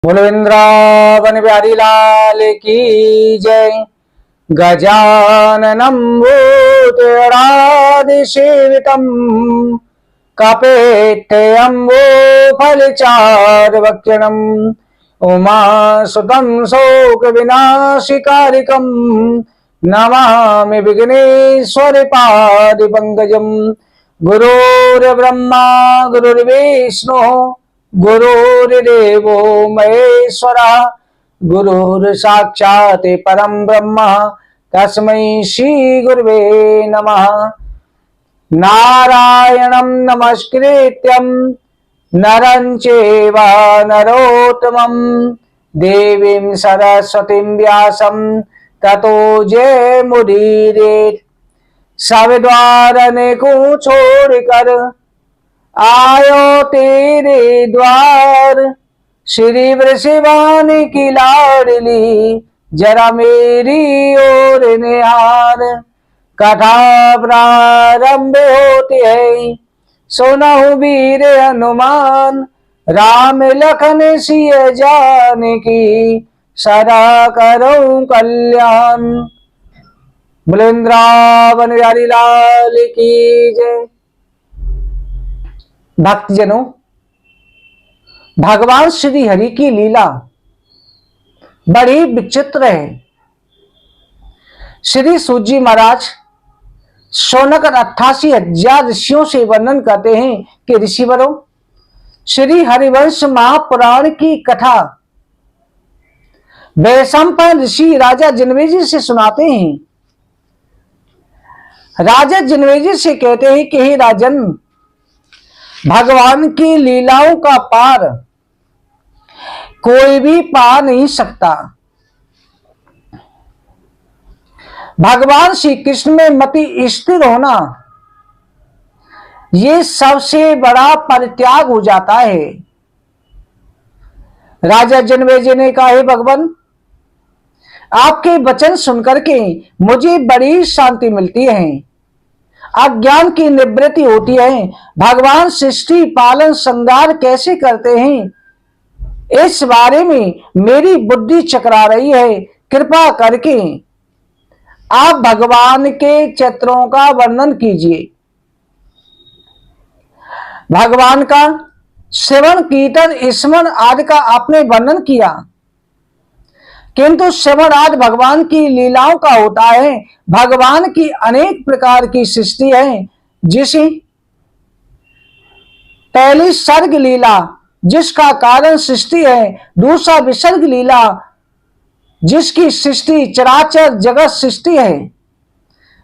बोलो वृंदावन बिहारी लाल की जय। गजाननं भूतगणाधिसेवितं कपेट्टयम्बोफलचारुभक्षणम् उमासुतं शोकविनाशकारिकं नमामि विघ्नेश्वरपादपङ्कजम्। गुरुर्ब्रह्मा गुरुर्विष्णुः गुरुर्देवो महेश्वरः गुरुर्साक्षात् परं ब्रह्म तस्मै श्री गुरुवे नमः। नारायणं नमस्कृत्यं नरं चैव नरोत्तमं देवीं सरस्वतीं व्यासं ततो जयमुदीरयेत्। सब द्वार को छोड़कर आयो तेरे द्वार, श्री वृषभानु की लाडली जरा मेरी ओर निहार। कथा प्रारंभ होती है सुनहु वीर हनुमान, राम लखन सिय जानकी सदा करो कल्याण। वृंदावन बिहारी लाल की जय। भक्तजनों, भगवान श्री हरि की लीला बड़ी विचित्र है। श्री सूजी महाराज शौनकर 88,000 ऋषियों से वर्णन करते हैं कि ऋषिवरों, श्री हरिवंश महापुराण की कथा वैशंपायन ऋषि राजा जनमेजय से सुनाते हैं। राजा जनमेजय से कहते हैं कि हे राजन, भगवान की लीलाओं का पार कोई भी पा नहीं सकता। भगवान श्री कृष्ण में मति स्थिर होना ये सबसे बड़ा परित्याग हो जाता है। राजा जनमेजय ने कहा, हे भगवान, आपके वचन सुनकर के मुझे बड़ी शांति मिलती है, अज्ञान की निवृत्ति होती है। भगवान सृष्टि पालन संहार कैसे करते हैं, इस बारे में मेरी बुद्धि चकरा रही है। कृपा करके आप भगवान के चित्रों का वर्णन कीजिए। भगवान का श्रवण कीर्तन स्मरण आदि का आपने वर्णन किया, किंतु श्रवण आदि भगवान की लीलाओं का होता है। भगवान की अनेक प्रकार की सृष्टि है, जिसे पहली सर्ग लीला जिसका कारण सृष्टि है, दूसरा विसर्ग लीला जिसकी सृष्टि चराचर जगत सृष्टि है।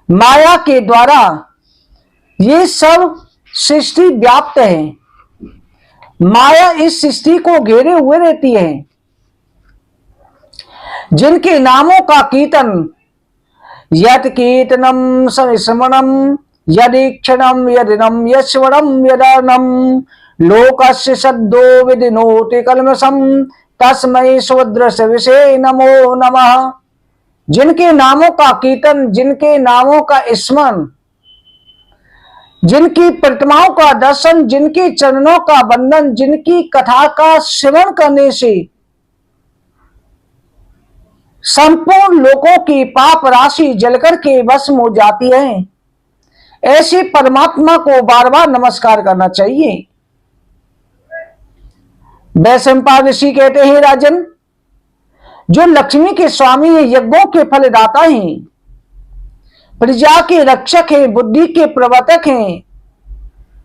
माया के द्वारा ये सब सृष्टि व्याप्त है। माया इस सृष्टि को घेरे हुए रहती है। जिनके नामों का कीर्तन यत् कीर्तनम स्मरणम यदीक्षणम यदिनम यश्वरम यदानम लोकस्य सद्दो विदिनोति कल्मषम तस्मै स्वदृश विषे नमो नमः। जिनके नामों का कीर्तन, जिनके नामों का स्मरण, जिनकी प्रतिमाओं का दर्शन, जिनके चरणों का वंदन, जिनकी कथा का श्रवण करने से संपूर्ण लोगों की पाप राशि जलकर के भस्म हो जाती है, ऐसे परमात्मा को बार बार नमस्कार करना चाहिए। वैशंपायन ऋषि कहते हैं, राजन, जो लक्ष्मी के स्वामी है, यज्ञों के फलदाता हैं, प्रजा के रक्षक हैं, बुद्धि के प्रवर्तक हैं,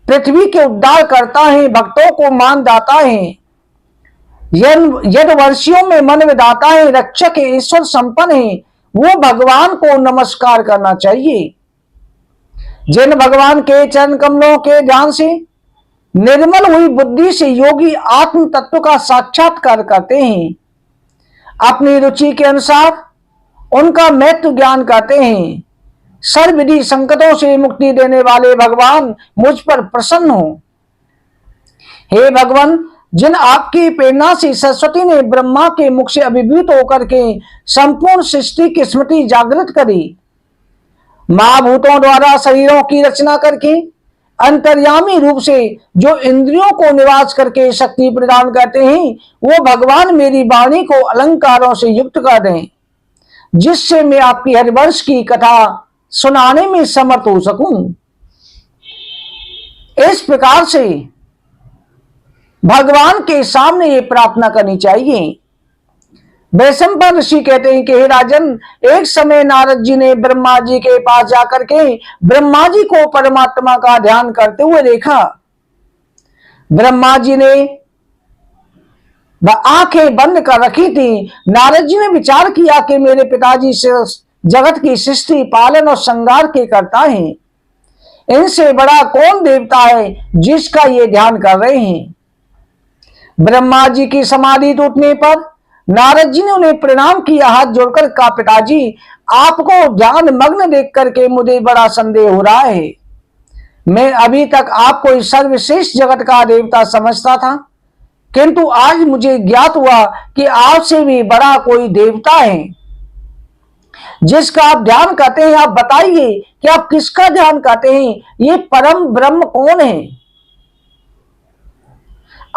पृथ्वी के उद्धार करता है, भक्तों को मान दाता है, यदवर्षियों में मन विदाता है, रक्षक है, ईश्वर संपन्न है, वो भगवान को नमस्कार करना चाहिए। जिन भगवान के चरण कमलों के ध्यान से निर्मल हुई बुद्धि से योगी आत्म तत्व का साक्षात्कार करते हैं, अपनी रुचि के अनुसार उनका महत्व ज्ञान करते हैं, सर्वविधि संकटों से मुक्ति देने वाले भगवान मुझ पर प्रसन्न हो। हे भगवान, जिन आपकी प्रेरणा से सरस्वती ने ब्रह्मा के मुख से अभिभूत होकर के संपूर्ण सृष्टि की स्मृति जागृत करी, महाभूतों द्वारा शरीरों की रचना करके अंतर्यामी रूप से जो इंद्रियों को निवास करके शक्ति प्रदान करते हैं, वो भगवान मेरी वाणी को अलंकारों से युक्त कर दें, जिससे मैं आपकी हरिवंश की कथा सुनाने में समर्थ हो सकूं। इस प्रकार से भगवान के सामने ये प्रार्थना करनी चाहिए। वैशंपायन ऋषि कहते हैं कि हे राजन, एक समय नारद जी ने ब्रह्मा जी के पास जाकर के ब्रह्मा जी को परमात्मा का ध्यान करते हुए देखा। ब्रह्मा जी ने वह आंखें बंद कर रखी थी। नारद जी ने विचार किया कि मेरे पिताजी से जगत की सृष्टि, पालन और संहार के करता है, इनसे बड़ा कौन देवता है जिसका ये ध्यान कर रहे हैं। ब्रह्मा जी की समाधि टूटने पर नारद जी ने उन्हें प्रणाम किया, हाथ जोड़कर कहा, पिताजी आपको ध्यान मग्न देख करके मुझे बड़ा संदेह हो रहा है। मैं अभी तक आपको इस सर्वश्रेष्ठ जगत का देवता समझता था, किंतु आज मुझे ज्ञात हुआ कि आपसे भी बड़ा कोई देवता है जिसका आप ध्यान करते हैं। आप बताइए कि आप किसका ध्यान करते हैं? ये परम ब्रह्म कौन है?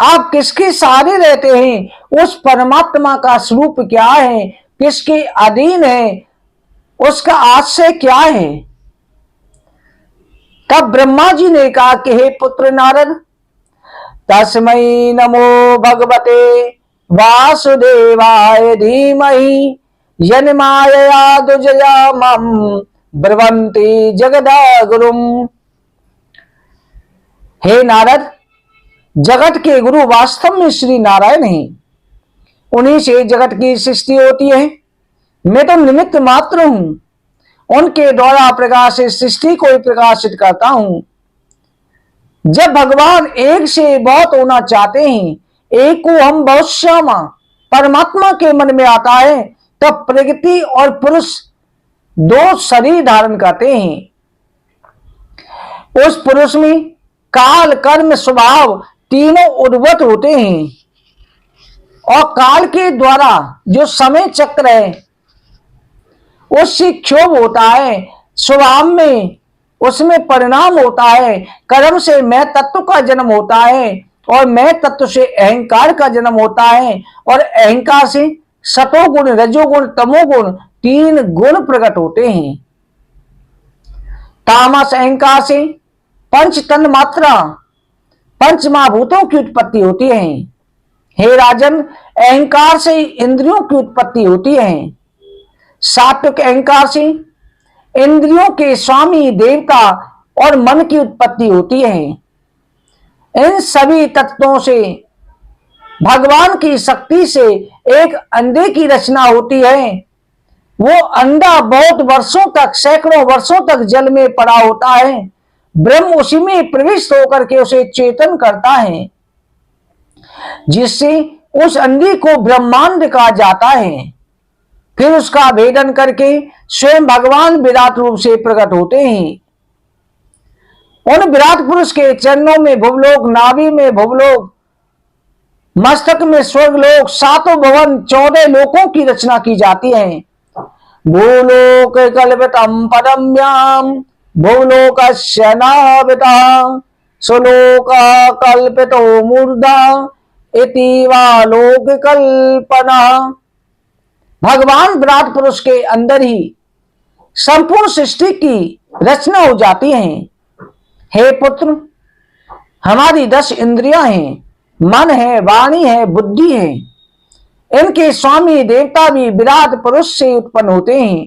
आप किसके सहारे रहते हैं? उस परमात्मा का स्वरूप क्या है? किसके अधीन है? उसका आश्रय क्या है? तब ब्रह्मा जी ने कहा कि हे पुत्र नारद, तस्मै नमो भगवते वासुदेवाय धीमहि यन्मायया दुजया मम ब्रवन्ति जगद्गुरुम। हे नारद, जगत के गुरु वास्तव में श्री नारायण हैं। उन्हीं से जगत की सृष्टि होती है। मैं तो निमित्त मात्र हूं। उनके द्वारा प्रकाशित सृष्टि को प्रकाशित करता हूं। जब भगवान एक से बहुत होना चाहते हैं, एक को हम बहुत श्यामा परमात्मा के मन में आता है, तब प्रकृति और पुरुष दो शरीर धारण करते हैं। उस पुरुष में काल, कर्म, स्वभाव तीनों उद्भूत होते हैं और काल के द्वारा जो समय चक्र है उससे क्षोभ होता है। स्वभाव में उसमें परिणाम होता है। कर्म से मैं तत्व का जन्म होता है और मैं तत्व से अहंकार का जन्म होता है और अहंकार से सतोगुण, रजोगुण, तमोगुण तीन गुण प्रकट होते हैं। तामस अहंकार से पंच तन मात्रा, पंच महाभूतों की उत्पत्ति होती है। हे राजन, अहंकार से इंद्रियों की उत्पत्ति होती है। सात्विक अहंकार से इंद्रियों के स्वामी देवता और मन की उत्पत्ति होती है। इन सभी तत्वों से भगवान की शक्ति से एक अंडे की रचना होती है। वो अंडा बहुत वर्षों तक, सैकड़ों वर्षों तक जल में पड़ा होता है। ब्रह्म उसी में प्रविष्ट होकर के उसे चेतन करता है, जिससे उस अंडे को ब्रह्मांड कहा जाता है। फिर उसका भेदन करके स्वयं भगवान विराट रूप से प्रकट होते हैं। उन विराट पुरुष के चरणों में भुवलोक, नाभि में भुवलोक, मस्तक में स्वर्गलोक, सातों भवन, 14 लोकों की रचना की जाती है। भूलोक कल्पितम पदम्याम भूलोकस्य नाभितः सुलोक कल्पितो मूर्धा इति वा लोक कल्पना। भगवान विराट पुरुष के अंदर ही संपूर्ण सृष्टि की रचना हो जाती है। हे पुत्र, हमारी 10 इंद्रियां हैं, मन है, वाणी है, बुद्धि है। इनके स्वामी देवता भी विराट पुरुष से उत्पन्न होते हैं।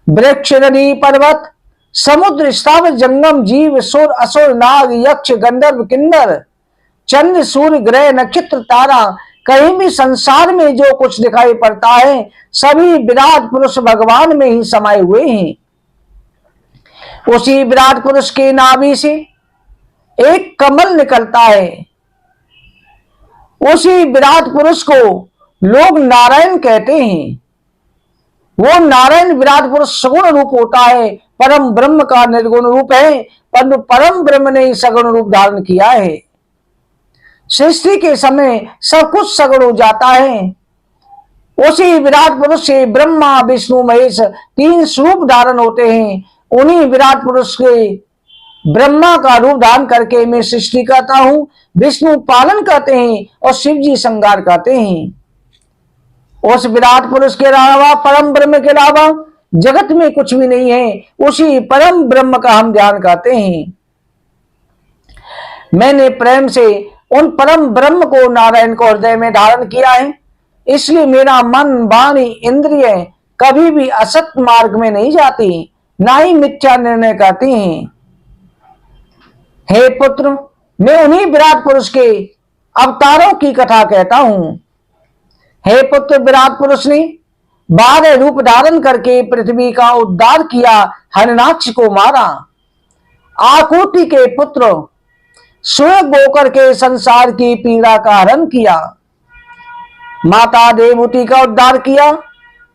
वृक्ष, नदी, पर्वत, समुद्र, स्थावर, जंगम, जीव, सुर, असुर, नाग, यक्ष, गंधर्व, किन्नर, चंद्र, सूर्य, ग्रह, नक्षत्र, तारा, कहीं भी संसार में जो कुछ दिखाई पड़ता है, सभी विराट पुरुष भगवान में ही समाये हुए हैं। उसी विराट पुरुष के नाभि से एक कमल निकलता है। उसी विराट पुरुष को लोग नारायण कहते हैं। वो नारायण विराट पुरुष सगुण रूप होता है, परम ब्रह्म का निर्गुण रूप है, परंतु परम ब्रह्म ने सगुण रूप धारण किया है। सृष्टि के समय सब कुछ सगुण हो जाता है। उसी विराट पुरुष से ब्रह्मा, विष्णु, महेश 3 स्वरूप धारण होते हैं। उन्हीं विराट पुरुष के ब्रह्मा का रूप धारण करके मैं सृष्टि करता हूं, विष्णु पालन करते हैं और शिव जी संहार करते हैं। उस विराट पुरुष के अलावा, परम ब्रह्म के अलावा जगत में कुछ भी नहीं है। उसी परम ब्रह्म का हम ध्यान करते हैं। मैंने प्रेम से उन परम ब्रह्म को, नारायण को हृदय में धारण किया है, इसलिए मेरा मन, वाणी, इंद्रिय कभी भी असत मार्ग में नहीं जाती, ना ही मिथ्या निर्णय करती हैं। हे पुत्र, मैं उन्हीं विराट पुरुष के अवतारों की कथा कहता हूं। हे पुत्र, विराट पुरुष ने 12 रूप धारण करके पृथ्वी का उद्धार किया, हरनाक्ष को मारा। आकुति के पुत्र स्वयं होकर के संसार की पीड़ा का हरण किया। माता देवहूति का उद्धार किया।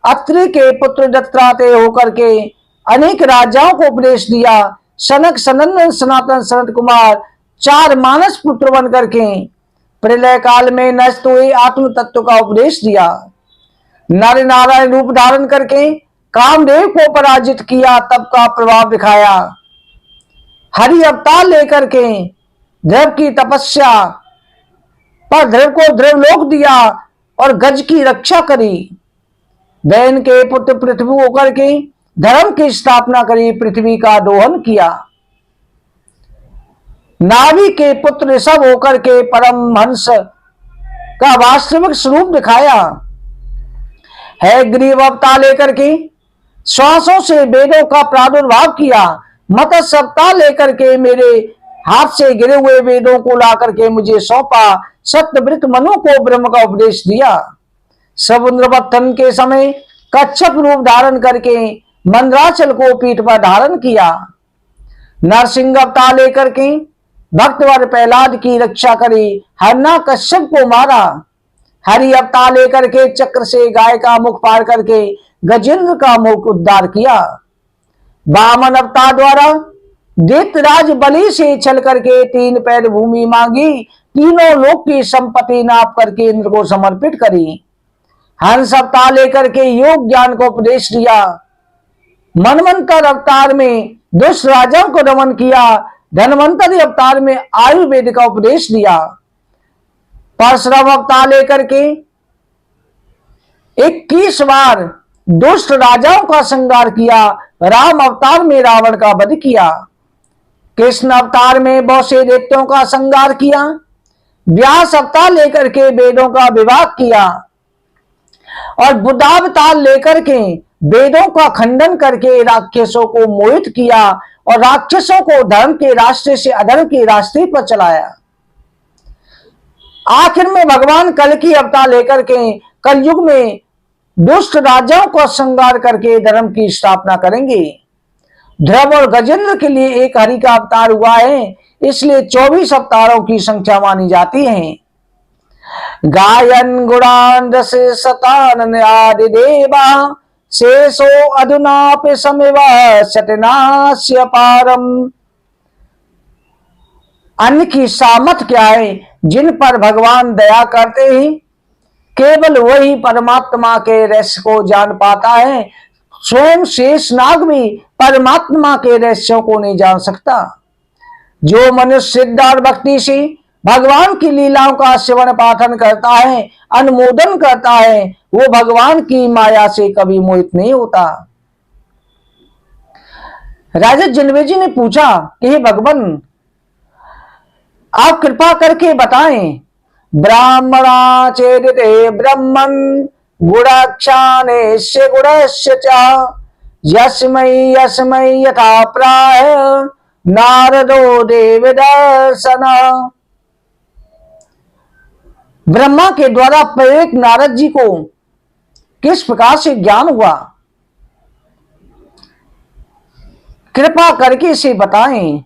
अत्रि के पुत्र दत्तात्रेय होकर के अनेक राजाओं को उपदेश दिया। सनक, सनंदन, सनातन, सनत कुमार 4 मानस पुत्र बन करके प्रलय काल में नष्ट हुए आत्म तत्व का उपदेश दिया। नर नारायण रूप धारण करके कामदेव को पराजित किया, तब का प्रभाव दिखाया। हरि अवतार लेकर के ध्रुव की तपस्या पर ध्रुव को ध्रुवलोक दिया और गज की रक्षा करी। दैन के पुत्र पृथ्वी होकर के धर्म की स्थापना करी, पृथ्वी का दोहन किया। नाभि के पुत्र ऋषभ होकर के परम हंस का वास्तविक स्वरूप दिखाया है। ग्रीव अवतार लेकर के श्वासों से वेदों का प्रादुर्भाव किया। मत्स्य अवतार लेकर के मेरे हाथ से गिरे हुए वेदों को ला करके मुझे सौंपा। सत्यव्रत मनु को ब्रह्म का उपदेश दिया। समुद्र मंथन के समय कच्छप रूप धारण करके मंदराचल को पीठ पर धारण किया। नरसिंह अवतार लेकर के भक्तवर प्रहलाद की रक्षा करी, हरना कश्यप को मारा। हरि अवतार लेकर के चक्र से गाय का मुख फाड़ करके गजेंद्र का मुख उद्धार किया। वामन अवतार द्वारा दैत्यराज बलि से छल करके 3 पैर भूमि मांगी, तीनों लोक की संपत्ति नाप करके इंद्र को समर्पित करी। हंस अवतार लेकर के योग ज्ञान को उपदेश दिया। मनवंतर अवतार में दुष्ट राजाओं को दमन किया। धनवंतरी अवतार में आयुर्वेद का उपदेश दिया। परशुराम अवतार लेकर के 21 बार दुष्ट राजाओं का संहार किया। राम अवतार में रावण का वध किया। कृष्ण अवतार में बहुत से दैत्यों का संहार किया। व्यास अवतार लेकर के वेदों का विभाग किया और बुद्धावतार लेकर के वेदों का खंडन करके राक्षसों को मोहित किया और राक्षसों को धर्म के रास्ते से अधर्म के रास्ते पर चलाया। आखिर में भगवान कल की अवतार लेकर के कलयुग में दुष्ट राजाओं को संहार करके धर्म की स्थापना करेंगे। ध्रुव और गजेंद्र के लिए एक हरि का अवतार हुआ है, इसलिए 24 अवतारों की संख्या मानी जाती है। गायन गुणान रस सतानन आदि देवा शेषो अधुनापि समेव सतनास्य पारम। अन्य की सामर्थ क्या है? जिन पर भगवान दया करते हैं, केवल वही परमात्मा के रहस्य को जान पाता है। स्वयं शेष नाग भी परमात्मा के रहस्यों को नहीं जान सकता। जो मनुष्य सिद्ध और भक्ति से भगवान की लीलाओं का श्रवण पाठन करता है, अनुमोदन करता है, वो भगवान की माया से कभी मोहित नहीं होता। राजा जनमेजय ने पूछा कि हे भगवान, आप कृपा करके बताएं, ब्राह्मणा चेदिते ब्रह्मन् गुणाक्षानेस्य गुणस्य च यस्मै यस्मै यथा प्राह नारदो देवदर्शन। ब्रह्मा के द्वारा प्रेरित नारद जी को किस प्रकार से ज्ञान हुआ, कृपा करके इसे बताएं।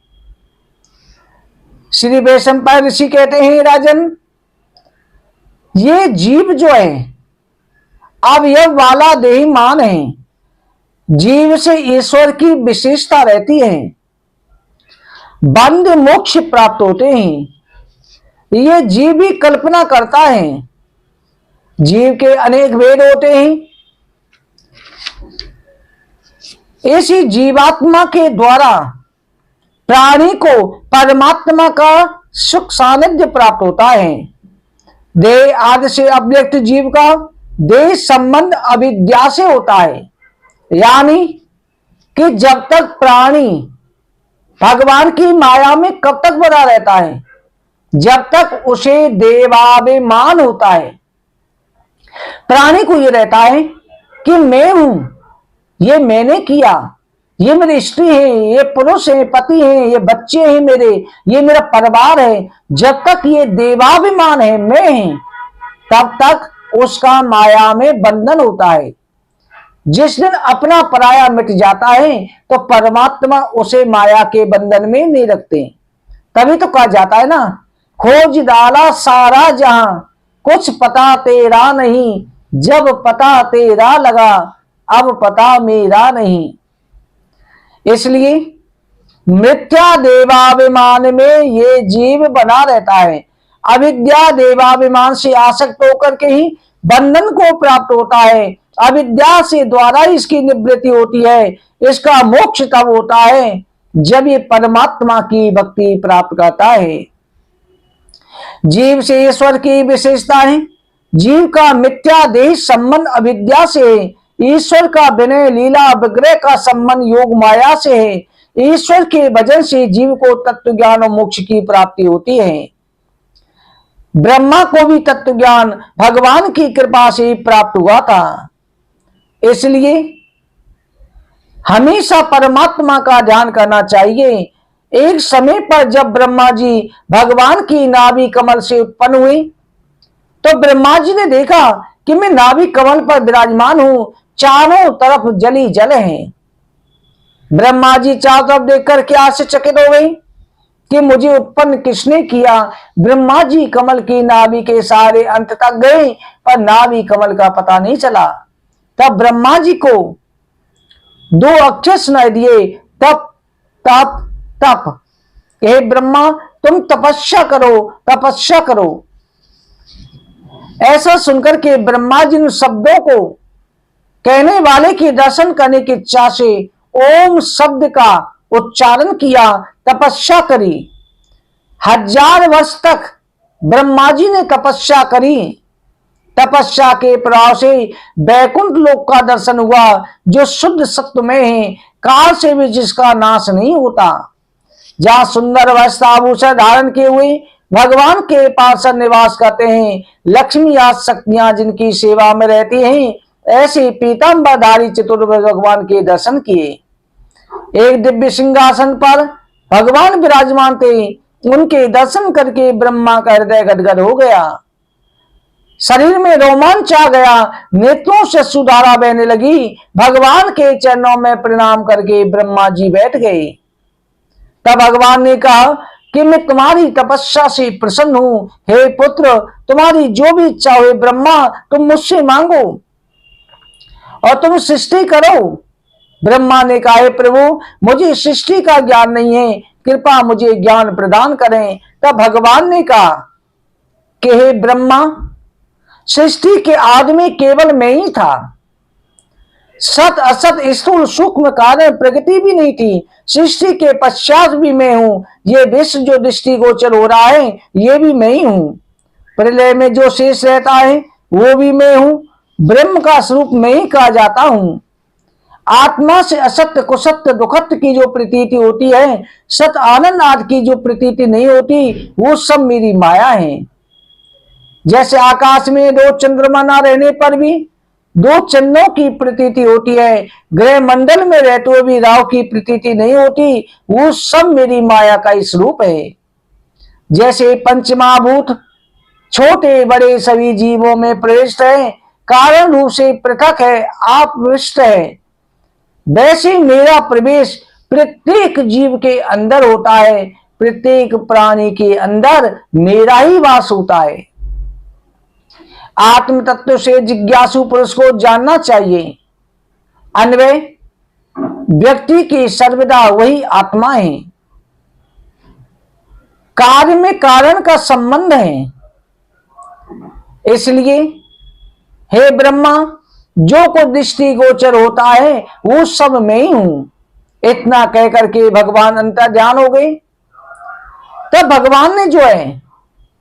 श्री वैशंपायन ऋषि कहते हैं, राजन, ये जीव जो है अवयव वाला देहीमान है। जीव से ईश्वर की विशेषता रहती है। बंद मोक्ष प्राप्त होते हैं। ये जीव भी कल्पना करता है। जीव के अनेक भेद होते हैं। इसी जीवात्मा के द्वारा प्राणी को परमात्मा का सुख सानिध्य प्राप्त होता है। देह आदि से अव्यक्त जीव का देह संबंध अविद्या से होता है, यानी कि जब तक प्राणी भगवान की माया में कब तक बना रहता है, जब तक उसे देवाभिमान होता है। प्राणी को ये रहता है कि मैं हूं, ये मैंने किया, ये मेरी स्त्री है, ये पुरुष है, पति है, ये बच्चे हैं मेरे, ये मेरा परिवार है। जब तक ये देवाभिमान है, मैं है, तब तक उसका माया में बंधन होता है। जिस दिन अपना पराया मिट जाता है तो परमात्मा उसे माया के बंधन में नहीं रखते। तभी तो कहा जाता है ना, खोज डाला सारा जहां, कुछ पता तेरा नहीं, जब पता तेरा लगा, अब पता मेरा नहीं। इसलिए मिथ्या देवाभिमान में ये जीव बना रहता है। अविद्या देवाभिमान से आसक्त होकर के ही बंधन को प्राप्त होता है। अविद्या से द्वारा इसकी निवृत्ति होती है। इसका मोक्ष तब होता है जब ये परमात्मा की भक्ति प्राप्त करता है। जीव से ईश्वर की विशेषता है। जीव का मिथ्या देह संबंध अविद्या से है। ईश्वर का विनय लीला विग्रह का संबंध योग माया से है। ईश्वर के भजन से जीव को तत्व ज्ञान और मोक्ष की प्राप्ति होती है। ब्रह्मा को भी तत्व ज्ञान भगवान की कृपा से प्राप्त हुआ था। इसलिए हमेशा परमात्मा का ध्यान करना चाहिए। एक समय पर जब ब्रह्मा जी भगवान की नाभि कमल से उत्पन्न हुए तो ब्रह्मा जी ने देखा कि मैं नाभि कमल पर विराजमान हूं, चारों तरफ जली जल है। ब्रह्मा जी चारों तरफ देखकर के आश्चर्यचकित हो गई कि मुझे उत्पन्न किसने किया। ब्रह्मा जी कमल की नाभि के सारे अंत तक गए पर नाभि कमल का पता नहीं चला। तब ब्रह्मा जी को 2 अक्षर सुनाई दिए, तप तप तप। हे ब्रह्मा, तुम तपस्या करो, तपस्या करो। ऐसा सुनकर के ब्रह्मा जी ने शब्दों को कहने वाले के दर्शन करने की इच्छा से ओम शब्द का उच्चारण किया, तपस्या करी। 1000 वर्ष तक ब्रह्मा जी ने तपस्या करी। तपस्या के प्रभाव से बैकुंठ लोक का दर्शन हुआ, जो शुद्ध सत्व में है, काल से भी जिसका नाश नहीं होता। जहां सुंदर वस्त्र आभूषण धारण किए हुए भगवान के पार्षद निवास करते हैं, लक्ष्मी आदि शक्तियां जिनकी सेवा में रहती हैं, ऐसे पीतांबरधारी चतुर्भुज भगवान के दर्शन किए। एक दिव्य सिंहासन पर भगवान विराजमान थे। उनके दर्शन करके ब्रह्मा का हृदय गदगद हो गया, शरीर में रोमांच आ गया, नेत्रों से सुधारा बहने लगी। भगवान के चरणों में प्रणाम करके ब्रह्मा जी बैठ गए। तब भगवान ने कहा कि मैं तुम्हारी तपस्या से प्रसन्न हूं। हे पुत्र, तुम्हारी जो भी इच्छा हो ब्रह्मा, तुम मुझसे मांगो और तुम सृष्टि करो। ब्रह्मा ने कहा, हे प्रभु, मुझे सृष्टि का ज्ञान नहीं है, कृपा मुझे ज्ञान प्रदान करें। तब भगवान ने कहा कि हे ब्रह्मा, सृष्टि के आदि में केवल मैं ही था। सत असत स्थूल सूक्ष्म कारण प्रगति भी नहीं थी। सृष्टि के पश्चात भी मैं हूं। ये विश्व जो दृष्टिगोचर हो रहा है, ये भी मैं ही हूं। प्रलय में जो शेष रहता है वो भी मैं हूं। ब्रह्म का स्वरूप मैं ही कहा जाता हूं। आत्मा से असत्य कुसत्य दुखत्य की जो प्रतीति होती है, सत आनंद आदि की जो प्रतीति नहीं होती, वो सब मेरी माया है। जैसे आकाश में 2 चंद्रमा ना रहने पर भी 2 चंद्रों की प्रतीति होती है, ग्रह मंडल में रहते हुए भी राहु की प्रतीति नहीं होती, वो सब मेरी माया का ही स्वरूप है। जैसे पंचमहाभूत छोटे बड़े सभी जीवों में प्रविष्ट है, कारण रूप से पृथक है, आप विशिष्ट है, वैसे मेरा प्रवेश प्रत्येक जीव के अंदर होता है। प्रत्येक प्राणी के अंदर मेरा ही वास होता है। आत्म तत्व से जिज्ञासु पुरुष को जानना चाहिए। अन्वय व्यक्ति की सर्वदा वही आत्मा है। कार्य में कारण का संबंध है। इसलिए हे ब्रह्मा, जो को दृष्टि गोचर होता है वो सब मैं ही हूं। इतना कह करके भगवान अंतर्ध्यान हो गए। तब भगवान ने जो है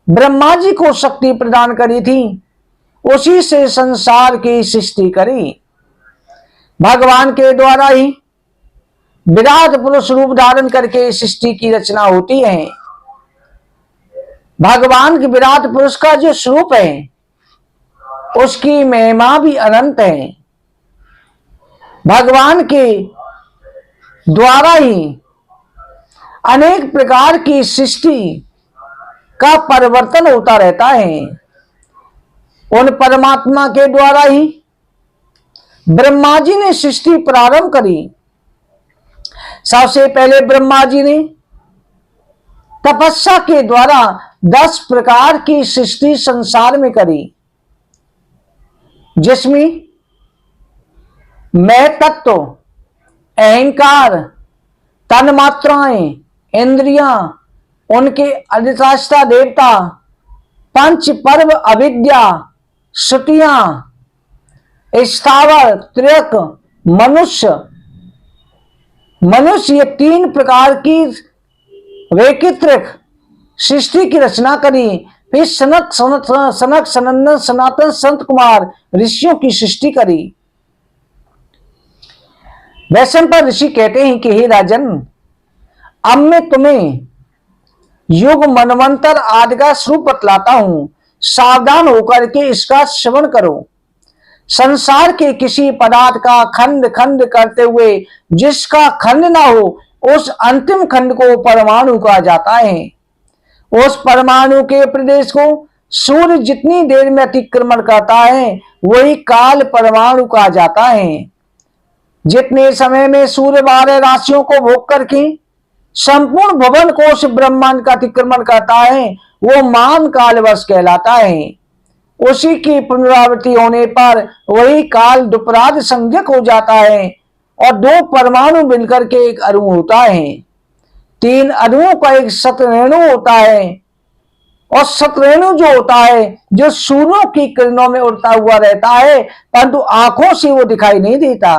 ब्रह्मा जी को शक्ति प्रदान करी थी, उसी से संसार की सृष्टि करी। भगवान के द्वारा ही विराट पुरुष रूप धारण करके सृष्टि की रचना होती है। भगवान के विराट पुरुष का जो स्वरूप है उसकी महिमा भी अनंत है। भगवान के द्वारा ही अनेक प्रकार की सृष्टि का परिवर्तन होता रहता है। उन परमात्मा के द्वारा ही ब्रह्मा जी ने सृष्टि प्रारंभ करी। सबसे पहले ब्रह्मा जी ने तपस्या के द्वारा 10 प्रकार की सृष्टि संसार में करी, जिसमें मैं तत्व, अहंकार, तन्मात्राएं, इंद्रियां, उनके अधिष्ठाता देवता, पंच पर्व अविद्या, श्रुतियां, स्थावर, त्र्यक, मनुष्य ये 3 प्रकार की वैकित्रिक सृष्टि की रचना करी। फिर सनक सनंदन सनातन संत कुमार ऋषियों की सृष्टि करी। वैशंपायन ऋषि कहते हैं कि हे राजन, अब मैं तुम्हें युग मनवंतर आदि का स्वरूप बतलाता हूं, सावधान होकर के इसका श्रवण करो। संसार के किसी पदार्थ का खंड खंड करते हुए जिसका खंड ना हो, उस अंतिम खंड को परमाणु कहा जाता है। उस परमाणु के प्रदेश को सूर्य जितनी देर में अतिक्रमण करता है वही काल परमाणु कहा जाता है। जितने समय में सूर्य 12 राशियों को भोग करके संपूर्ण भवन कोश ब्रह्मांड का अतिक्रमण करता है वो मान काल वर्ष कहलाता है। उसी की पुनरावृत्ति होने पर वही काल दुपराध संज्ञक हो जाता है और 2 परमाणु मिलकर के एक अणु होता है। 3 अणुओं का एक शतरेणु होता है और शतरेणु जो होता है जो सूर्यों की किरणों में उड़ता हुआ रहता है, परंतु आंखों से वो दिखाई नहीं देता।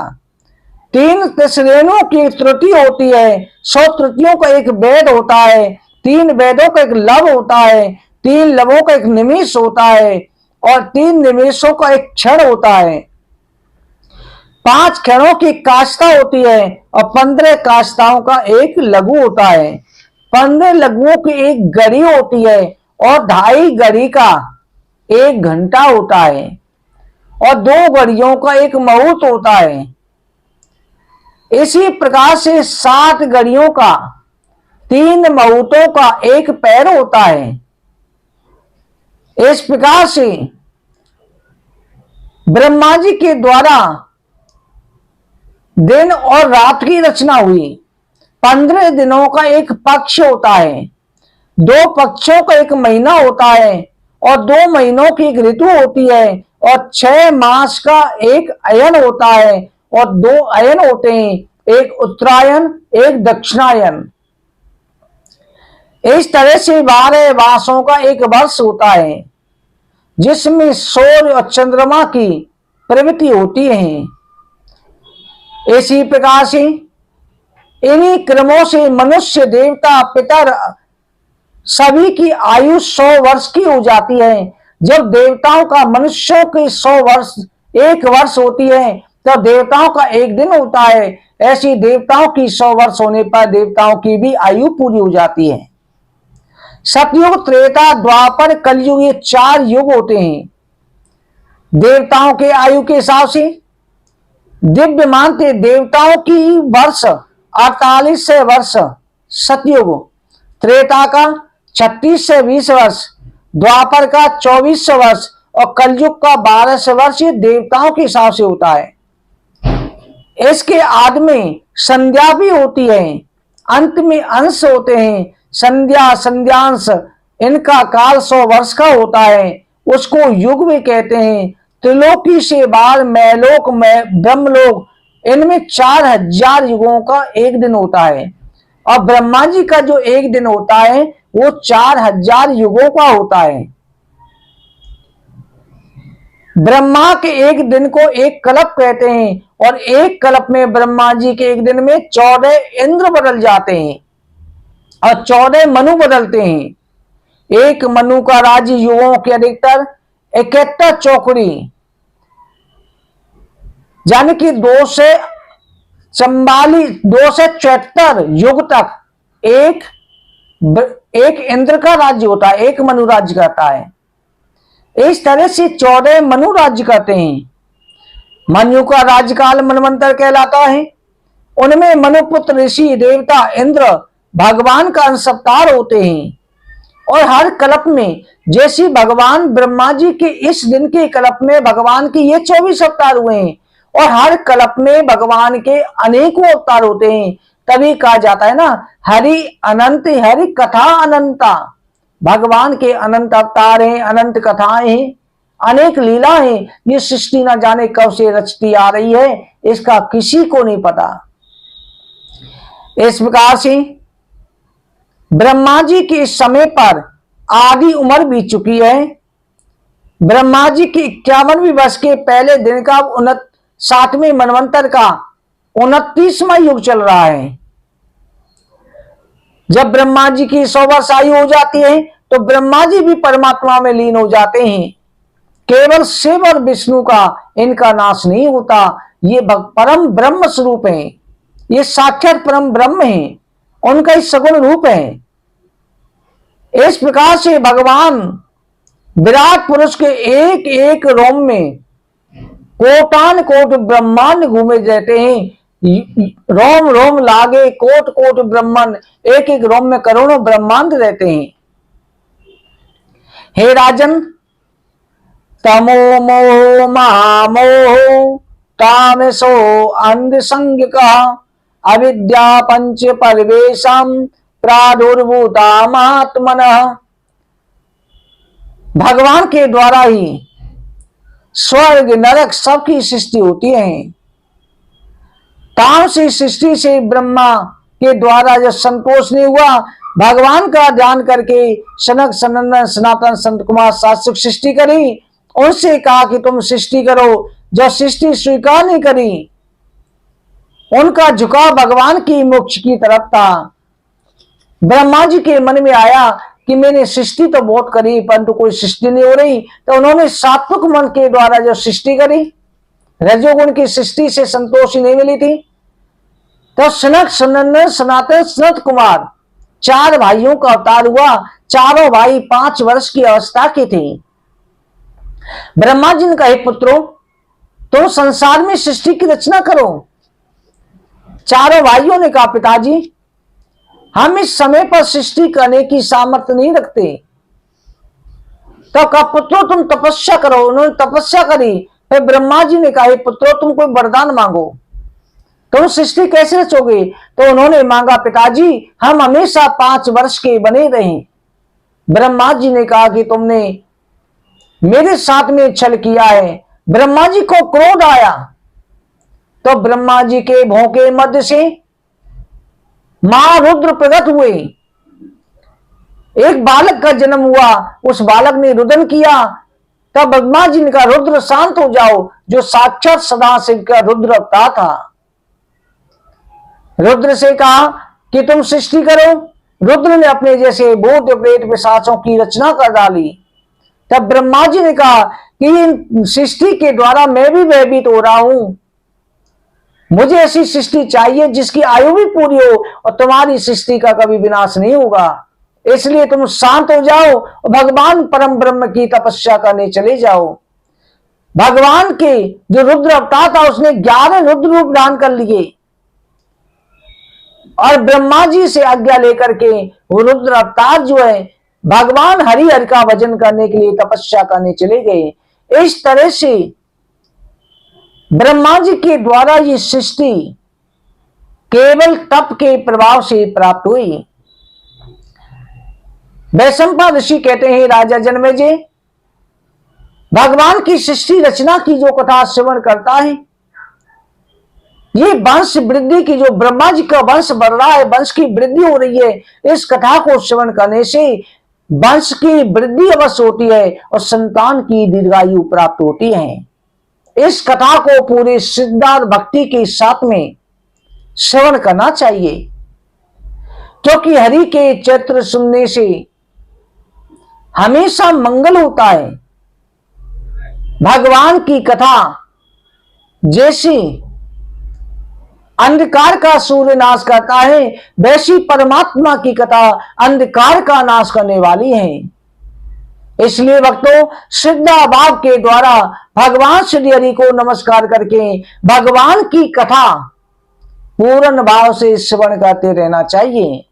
3 त्रिश्रेणुओं की त्रुटि होती है, 100 त्रुटियों का एक वेद होता है, 3 वेदों का एक लव होता है, 3 लवों का एक निमिष होता है और 3 निमेषों का एक क्षण होता है। 5 क्षणों की काष्ठा होती है और 15 काष्ठाओं का एक लघु होता है। 15 लघुओं की एक घड़ी होती है और 2.5 घड़ी का 1 घंटा होता है और 2 घड़ियों का एक मुहूर्त होता है। इसी प्रकार से 7 घड़ियों का 3 मुहूर्तों का एक पैर होता है। इस प्रकार से ब्रह्मा जी के द्वारा दिन और रात की रचना हुई। 15 दिनों का एक पक्ष होता है, 2 पक्षों का एक महीना होता है और 2 महीनों की एक ऋतु होती है और 6 मास का एक अयन होता है और 2 अयन होते हैं, एक उत्तरायण एक दक्षिणायन। इस तरह से 12 मासों का एक वर्ष होता है जिसमें सूर्य और चंद्रमा की प्रवृत्ति होती है। इसी प्रकार से इन्हीं क्रमों से मनुष्य देवता पितर सभी की आयु 100 वर्ष की हो जाती है। जब देवताओं का मनुष्यों की 100 वर्ष 1 वर्ष होती है तो देवताओं का 1 दिन होता है। ऐसी देवताओं की 100 वर्ष होने पर देवताओं की भी आयु पूरी हो जाती है। सतयुग, त्रेता, द्वापर, कलयुग ये 4 युग होते हैं। देवताओं के आयु के हिसाब से दिव्य मानते देवताओं की वर्ष 48 वर्ष सतयुग, त्रेता का 36 से 20 वर्ष, द्वापर का 24 वर्ष और कलयुग का 12 वर्ष ये देवताओं के हिसाब से होता है। इसके आदि में संध्या भी होती है, अंत में अंश होते हैं। संध्या संध्यांश इनका काल 100 वर्ष का होता है, उसको युग भी कहते हैं। त्रिलोकी से बाहर मैलोक ब्रह्मलोक इनमें 4000 युगों का एक दिन होता है और ब्रह्मा जी का जो एक दिन होता है वो 4000 युगों का होता है। ब्रह्मा के एक दिन को एक कल्प कहते हैं और एक कल्प में ब्रह्मा जी के एक दिन में 14 इंद्र बदल जाते हैं और 14 मनु बदलते हैं। एक मनु का राज्य युगों के अधिकतर 71 चौकड़ी यानी कि 2 से 74 युग तक एक इंद्र का राज्य होता है, एक मनु राज्य करता है। इस तरह से 14 मनु राज्य करते हैं। मनु का राज्यकाल मनवंतर कहलाता है। उनमें मनुपुत्र ऋषि देवता इंद्र भगवान का अंश अवतार होते हैं और हर कल्प में जैसे भगवान ब्रह्मा जी के इस दिन के कल्प में भगवान के ये 24 अवतार हुए हैं और हर कल्प में भगवान के अनेकों अवतार होते हैं। तभी कहा जाता है ना, हरि अनंत हरि कथा अनंता। भगवान के अनंत अवतार हैं, अनंत कथाएं हैं, अनेक लीला हैं। ये सृष्टि ना जाने कब से रचती आ रही है, इसका किसी को नहीं पता। इस प्रकार से ब्रह्मा जी के इस समय पर आधी उम्र बीत चुकी है। ब्रह्मा जी की 51वें वर्ष के पहले दिन का 7वें मनवंतर का 29वां युग चल रहा है। जब ब्रह्मा जी की 100 वर्ष आयु हो जाती है तो ब्रह्मा जी भी परमात्मा में लीन हो जाते हैं। केवल शिव और विष्णु का इनका नाश नहीं होता। ये परम ब्रह्म स्वरूप है, ये साक्षात परम ब्रह्म है, उनका ही सगुण रूप है। इस प्रकार से भगवान विराट पुरुष के एक एक रोम में कोटान कोट ब्रह्मांड घूमे रहते हैं। रोम रोम लागे कोट कोट ब्रह्मांड, एक एक रोम में करोड़ों ब्रह्मांड रहते हैं। हे राजन, तमो मोह महामोह तामसो अंध संग का अविद्या पंच परिवेशम प्रादुर्भूता महात्मन। भगवान के द्वारा ही स्वर्ग नरक सबकी सृष्टि होती है। तामसी सृष्टि से ब्रह्मा के द्वारा जब संतोष नहीं हुआ, भगवान का ध्यान करके सनक सनंदन सनातन संत कुमार शास्त्र सृष्टि करी। उनसे कहा कि तुम सृष्टि करो। जब सृष्टि स्वीकार नहीं करी, उनका झुकाव भगवान की मोक्ष की तरफ था। ब्रह्मा जी के मन में आया कि मैंने सृष्टि तो बहुत करी परंतु कोई सृष्टि नहीं हो रही, तो उन्होंने सात्विक मन के द्वारा जो सृष्टि करी, रजोगुण की सृष्टि से संतोष ही नहीं मिली थी, तो सनक सनंदन सनातन सनत कुमार 4 भाइयों का अवतार हुआ। चारों भाई 5 वर्ष की अवस्था के थे। ब्रह्मा जी ने कहा, पुत्रों तुम संसार में सृष्टि की रचना करो। चारों भाइयों ने कहा, पिताजी हम इस समय पर सृष्टि करने की सामर्थ्य नहीं रखते। तो कहा, पुत्रों तुम तपस्या करो। उन्होंने तपस्या करी। फिर ब्रह्मा जी ने कहा, पुत्रों तुम कोई वरदान मांगो, तुम सृष्टि कैसे रचोगे? तो उन्होंने मांगा, पिताजी हम हमेशा 5 वर्ष के बने रहें। ब्रह्मा जी ने कहा कि तुमने मेरे साथ में छल किया है। ब्रह्मा जी को क्रोध आया तो ब्रह्मा जी के भौं के मध्य से मां रुद्र प्रकट हुए। एक बालक का जन्म हुआ, उस बालक ने रुदन किया। तब ब्रह्मा जी ने कहा, रुद्र शांत हो जाओ, जो साक्षात सदाशिव का रुद्र अवतार था। रुद्र से कहा कि तुम सृष्टि करो। रुद्र ने अपने जैसे भूत प्रेत पिशाचों की रचना कर डाली। तब ब्रह्मा जी ने कहा कि इन सृष्टि के द्वारा मैं भी भयभीत हो रहा हूं, मुझे ऐसी सृष्टि चाहिए जिसकी आयु भी पूरी हो और तुम्हारी सृष्टि का कभी विनाश नहीं होगा। इसलिए तुम शांत हो जाओ और भगवान परम ब्रह्म की तपस्या करने चले जाओ। भगवान के जो रुद्र अवतार था उसने 11 रुद्र रूप धारण कर लिए और ब्रह्मा जी से आज्ञा लेकर के वो रुद्र अवतार जो है भगवान हरि हरि का भजन करने के लिए तपस्या करने चले गए। इस तरह से ब्रह्मा जी के द्वारा ये सृष्टि केवल तप के प्रभाव से प्राप्त हुई। वैशंपा ऋषि कहते हैं, राजा जनमेजय भगवान की सृष्टि रचना की जो कथा श्रवण करता है, ये वंश वृद्धि की जो ब्रह्मा जी का वंश बढ़ रहा है, वंश की वृद्धि हो रही है, इस कथा को श्रवण करने से वंश की वृद्धि अवश्य होती है और संतान की दीर्घायु प्राप्त होती है। इस कथा को पूरी श्रद्धा और भक्ति के साथ में श्रवण करना चाहिए, क्योंकि हरि के चरित्र सुनने से हमेशा मंगल होता है। भगवान की कथा जैसी अंधकार का सूर्य नाश करता है, वैसी परमात्मा की कथा अंधकार का नाश करने वाली है। इसलिए भक्तों, श्रद्धा भाव के द्वारा भगवान श्री हरि को नमस्कार करके भगवान की कथा पूर्ण भाव से श्रवण करते रहना चाहिए।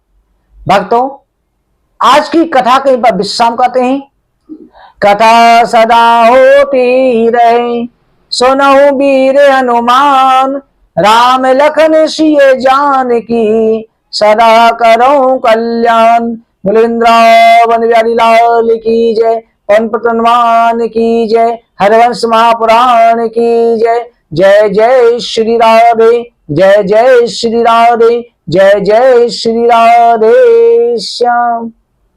भक्तों, आज की कथा कहीं पर विश्राम करते हैं। कथा सदा होती रहे, सुनहु वीर हनुमान, राम लखन सिय जानकी, सदा करो कल्याण। वृंदावन बिहारी लाल की जय, पवन पुत्र हनुमान की जय, हरवंश महापुराण की जय। जय जय श्री राधे, जय जय श्री राधे, जय जय श्री राधे श्याम।